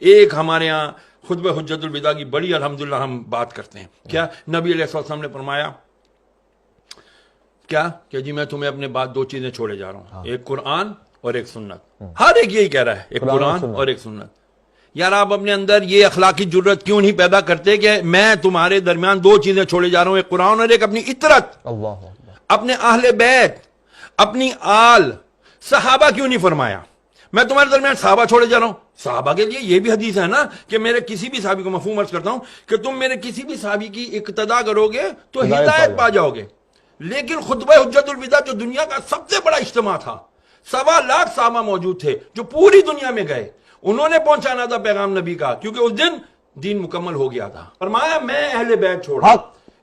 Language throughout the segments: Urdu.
ایک ہمارے یہاں خطبہ حجت الوداع کی بڑی الحمدللہ ہم بات کرتے ہیں، کیا نبی علیہ السلام نے فرمایا کیا کہ جی میں تمہیں اپنے بعد دو چیزیں چھوڑے جا رہا ہوں، ایک قرآن اور ایک سنت. ہر ایک یہی کہہ رہا ہے، ایک قرآن اور ایک سنت. یار آپ اپنے اندر یہ اخلاقی جرت کیوں نہیں پیدا کرتے کہ میں تمہارے درمیان دو چیزیں چھوڑے جا رہا ہوں، ایک قرآن اور ایک اپنی اطرت، اپنے اہل بیت، اپنی آل. صحابہ کیوں نہیں فرمایا؟ میں تمہارے درمیان صحابہ چھوڑے جا رہا ہوں. صحابہ کے لیے یہ بھی حدیث ہے نا کہ میرے کسی بھی صحابی کو، مفہوم عرض کرتا ہوں کہ تم میرے کسی بھی صحابی کی اقتداء کرو گے تو ہدایت پا جاؤ گے. لیکن خطبہ حجت الوداع جو دنیا کا سب سے بڑا اجتماع تھا، 1.25 لاکھ صحابہ موجود تھے جو پوری دنیا میں گئے، انہوں نے پہنچانا تھا پیغام نبی کا، کیونکہ اس دن دین مکمل ہو گیا تھا. فرمایا میں اہل بیت چھوڑا.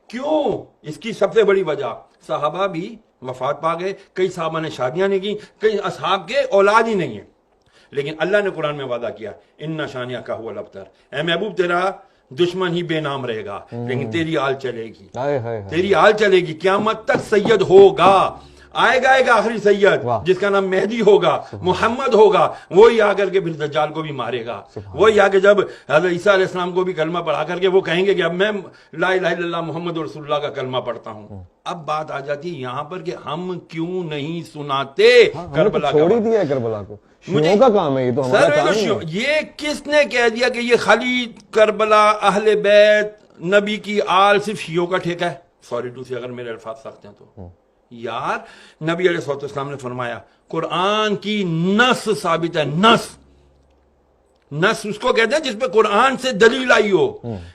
کیوں؟ اس کی سب سے بڑی وجہ، صحابہ بھی وفات پا گئے، کئی صحابہ نے شادیاں نہیں کی، کئی اصحاب کے اولاد ہی نہیں ہیں، لیکن اللہ نے قرآن میں وعدہ کیا ان شانیہ کا ہوا الابتر، اے محبوب تیرا دشمن ہی بے نام رہے گا لیکن تیری آل چلے گی، تیری آل چلے گی، قیامت تک سید ہوگا. آئے گا آخری سید جس کا نام مہدی ہوگا، محمد ہوگا، وہی آ کر کے پھر دجال کو بھی مارے گا، وہی آ کے جب حضرت عیسیٰ علیہ السلام کو بھی کلمہ پڑھا کر کے وہ کہیں گے کہ اب میں لا الہ الا اللہ محمد رسول اللہ کا کلمہ پڑھتا ہوں. اب بات آ جاتی ہے یہاں پر کہ ہم کیوں نہیں سناتے کربلا کا؟ چھوڑی دیا ہے کربلا کو، شیعوں کا کام ہے یہ، تو ہمارا کام نہیں ہے. یہ کس نے کہہ دیا کہ یہ خالی کربلا، اہل بیت، نبی کی آل صرف شیعوں کا ٹھیکہ ہے؟ سوری ٹو سے اگر میرے الفاظ سخت ہیں تو یار نبی علیہ السلام نے فرمایا قرآن کی نص ثابت ہے. نص اس کو کہتے ہیں جس پہ قرآن سے دلیل آئی ہو.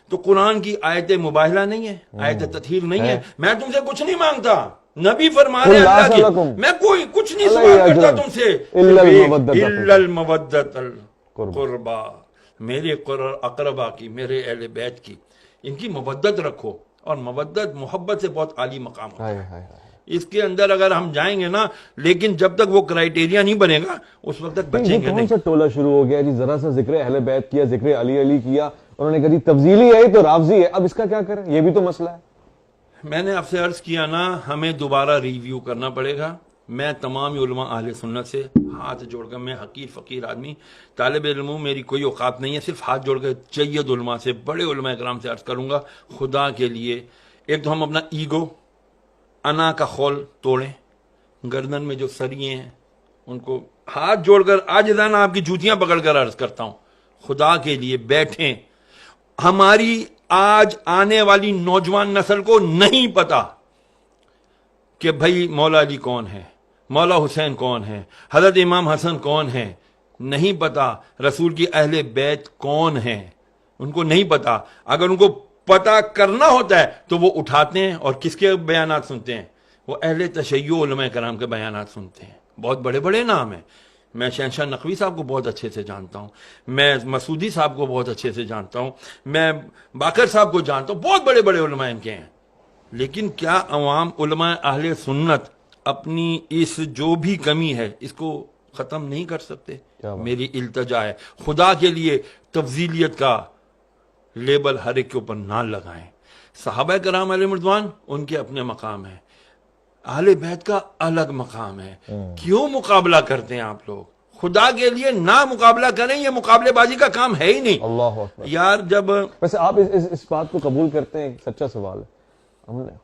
تو قرآن کی آیت مباہلہ نہیں ہے، آیت تطہیر نہیں ہے. میں تم سے کچھ نہیں مانگتا، نبی فرما رہے اللہ کی، میں کوئی کچھ نہیں سوال کرتا تم سے، الا المودۃ القربا، میرے اقربا کی، میرے اہل بیت کی، ان کی مودت رکھو. اور مودت محبت سے بہت عالی مقام ہوتا ہے. اس کے اندر اگر ہم جائیں گے نا، لیکن جب تک وہ کرائیٹیریا نہیں بنے گا اس وقت تک بچیں گے نہیں. کون سا ٹولہ شروع ہو گیا جی؟ ذرا سا ذکر اہل بیت کیا، ذکر علی کیا، انہوں نے کہا جی تفضیلی ہے تو رافضی ہے. اب اس کا کیا کریں؟ یہ بھی تو مسئلہ ہے. میں نے آپ سے عرض کیا نا، ہمیں دوبارہ ریویو کرنا پڑے گا. میں تمام علماء اہل سنت سے ہاتھ جوڑ کر، میں حقیر فقیر آدمی، طالب علم ہوں، میری کوئی اوقات نہیں ہے، صرف ہاتھ جوڑ کر جید علماء سے، بڑے علماء کرام سے عرض کروں گا خدا کے لیے، ایک تو ہم اپنا ایگو، انا کا خول توڑیں. گردن میں جو سریے ہیں ان کو ہاتھ جوڑ کر عاجزانہ آپ کی جوتیاں پکڑ کر عرض کرتا ہوں، خدا کے لیے بیٹھیں. ہماری آج آنے والی نوجوان نسل کو نہیں پتا کہ بھائی مولا علی کون ہے، مولا حسین کون ہے، حضرت امام حسن کون ہے، نہیں پتا. رسول کی اہل بیت کون ہیں، ان کو نہیں پتا. اگر ان کو پتا کرنا ہوتا ہے تو وہ اٹھاتے ہیں اور کس کے بیانات سنتے ہیں؟ وہ اہل تشیع علماء کرام کے بیانات سنتے ہیں. بہت بڑے بڑے نام ہیں. میں شہنشاہ نقوی صاحب کو بہت اچھے سے جانتا ہوں، میں مسعودی صاحب کو بہت اچھے سے جانتا ہوں، میں باقر صاحب کو جانتا ہوں، بہت بڑے بڑے علماء ان کے ہیں. لیکن کیا عوام علماء اہل سنت اپنی اس جو بھی کمی ہے اس کو ختم نہیں کر سکتے؟ میری التجا ہے خدا کے لیے تفضیلیت کا لیبل ہر ایک کے اوپر نہ لگائیں. صحابہ کرام علیہ رضوان ان کے اپنے مقام ہیں، اہل بیت کا الگ مقام ہے. کیوں مقابلہ کرتے ہیں آپ لوگ؟ خدا کے لیے نہ مقابلہ کریں، یہ مقابلے بازی کا کام ہے ہی نہیں. اللہ اکبر. یار جب ویسے آپ اس بات کو قبول کرتے ہیں؟ سچا سوال ہے.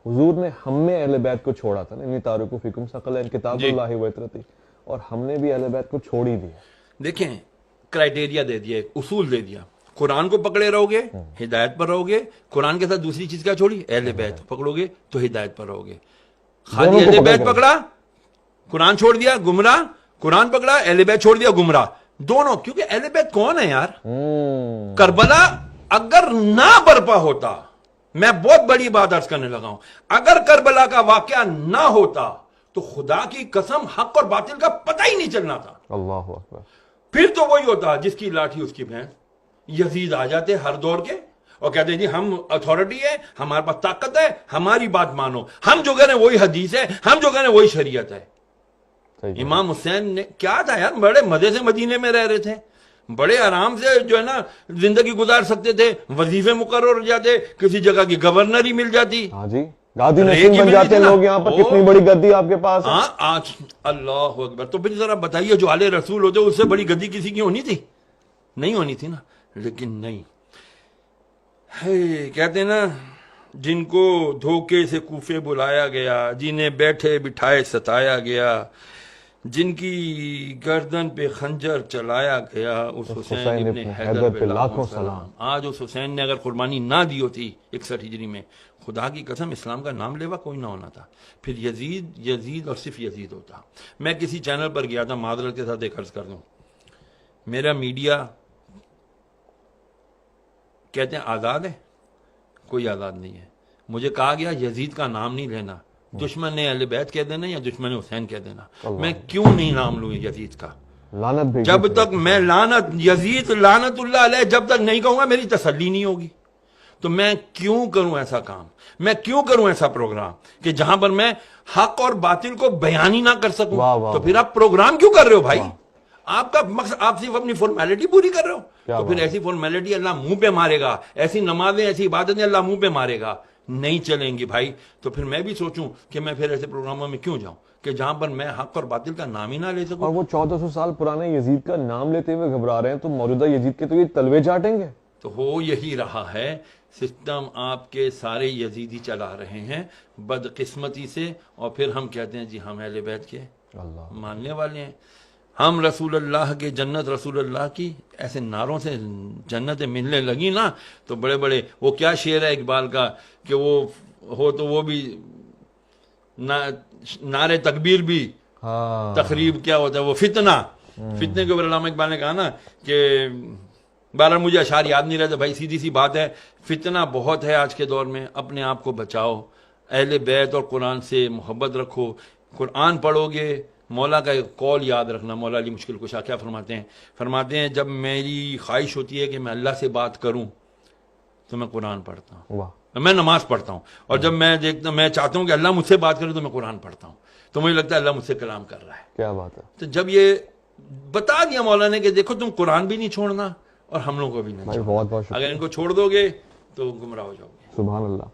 حضور نے ہم میں اہل بیت کو چھوڑا تھا نا، انی تارکو فیکم ثقلین کتاب اللہ و اطرتی، اور ہم نے بھی اہل بیت کو چھوڑ ہی دیا. دیکھیں کرائیٹیریا دے دیا، ایک اصول دے دیا، قرآن کو پکڑے رہو گے ہدایت پر رہو گے، قرآن کے ساتھ دوسری چیز کیا چھوڑی؟ اہل بیت پکڑو گے تو ہدایت پر رہو گے. خالی اہل بیت پکڑا قرآن چھوڑ دیا گمراہ، قرآن پکڑا اہل بیت چھوڑ دیا گمراہ. دونوں. کیونکہ اہل بیت کون ہے یار؟ کربلا اگر نہ برپا ہوتا، میں بہت بڑی بات عرض کرنے لگا ہوں، اگر کربلا کا واقعہ نہ ہوتا تو خدا کی قسم حق اور باطل کا پتہ ہی نہیں چلنا تھا. اللہ اکبر. پھر تو وہی ہوتا جس کی لاٹھی اس کی بھینس. یزید آ جاتے ہر دور کے اور کہتے ہیں جی ہم اتھارٹی ہے، ہمارے پاس طاقت ہے، ہماری بات مانو، ہم جو کہہ رہے ہیں وہی حدیث ہے، ہم جو کہہ رہے ہیں وہی شریعت ہے. امام حسین نے کیا تھا یار، بڑے مزے سے مدینے میں رہ رہے تھے، بڑے آرام سے جو ہے نا زندگی گزار سکتے تھے، وظیفے مقرر ہو جاتے، کسی جگہ کی گورنر ہی مل جاتی. ہاں جی، گادی نشین بن جاتے ہیں لوگ یہاں پر. کتنی بڑی گدی آپ کے پاس ہے. ہاں آج اللہ اکبر. تو پھر ذرا بتائیے جو آل رسول ہوتے اس سے بڑی گدی کسی کی ہونی تھی؟ نہیں ہونی تھی نا. لیکن نہیں ہے، کہتے ہیں نا جن کو دھوکے سے کوفے بلایا گیا، جنہیں بیٹھے بٹھائے ستایا گیا، جن کی گردن پہ خنجر چلایا گیا، اس حسین ابن حیدر پہ لاکھوں سلام۔ آج اس حسین نے اگر قربانی نہ دی ہوتی 61 ہجری میں، خدا کی قسم اسلام کا نام لیوا کوئی نہ ہونا تھا، پھر یزید اور صرف یزید ہوتا۔ میں کسی چینل پر گیا تھا، معذرت کے ساتھ ایک عرض کر دوں، میرا میڈیا کہتے ہیں آزاد ہے، کوئی آزاد نہیں ہے۔ مجھے کہا گیا یزید کا نام نہیں لینا، دشمن نے اہل بیت کہہ دینا یا دشمن حسین کہہ دینا۔ میں کیوں نہیں نام لوں یزید کا؟ لعنت بھیجی جب تک میں یزید لعنت اللہ علیہ جب تک نہیں کہوں گا میری تسلی نہیں ہوگی۔ تو میں کیوں کروں ایسا کام، میں کیوں کروں ایسا پروگرام کہ جہاں پر میں حق اور باطل کو بیان ہی نہ کر سکوں؟ واہ واہ تو پھر آپ پروگرام کیوں کر رہے ہو بھائی؟ آپ کا مقصد، آپ صرف اپنی فارمیلٹی پوری کر رہے ہو، تو پھر ایسی فارمیلٹی اللہ منہ پہ مارے گا، ایسی نمازیں ایسی عبادتیں اللہ منہ پہ مارے گا، نہیں چلیں گی بھائی۔ تو پھر میں بھی سوچوں کہ میں پھر ایسے پروگراموں میں کیوں جاؤں کہ جہاں پر میں حق اور باطل کا نام ہی نہ لے سکوں۔ اور وہ 1400 سال پرانے یزید کا نام لیتے ہوئے گھبرا رہے ہیں، تو موجودہ یزید کے تو یہ تلوے چاٹیں گے۔ تو ہو یہی رہا ہے، سسٹم آپ کے سارے یزیدی چلا رہے ہیں بدقسمتی سے، اور پھر ہم کہتے ہیں جی ہم اہل بیت کے اللہ ماننے والے ہیں، ہم رسول اللہ کے جنت رسول اللہ کی، ایسے نعروں سے جنتیں ملنے لگی نا تو بڑے بڑے، وہ کیا شعر ہے اقبال کا کہ وہ ہو تو وہ بھی نعرے تکبیر بھی، ہاں تقریب کیا ہوتا ہے وہ فتنہ، فتنے کے اوپر علامہ اقبال نے کہا نا کہ بہرحال مجھے اشعار یاد نہیں رہتے بھائی، سیدھی سی بات ہے، فتنہ بہت ہے آج کے دور میں، اپنے آپ کو بچاؤ، اہل بیت اور قرآن سے محبت رکھو، قرآن پڑھو گے۔ مولا کا ایک قول یاد رکھنا، مولا علی مشکل کشا کیا فرماتے ہیں جب میری خواہش ہوتی ہے کہ میں اللہ سے بات کروں تو میں قرآن پڑھتا ہوں، واہ میں نماز پڑھتا ہوں، اور جب میں چاہتا ہوں کہ اللہ مجھ سے بات کرے تو میں قرآن پڑھتا ہوں، تو مجھے لگتا ہے اللہ مجھ سے کلام کر رہا ہے۔ کیا بات ہے۔ تو جب یہ بتا دیا مولا نے کہ دیکھو تم قرآن بھی نہیں چھوڑنا اور ہم لوگوں کو بھی نہیں بھائی چھوڑنا، بہت بہت شکریہ، اگر ان کو چھوڑ دو گے تو گمراہ ہو جاؤ گے۔ سبحان اللہ۔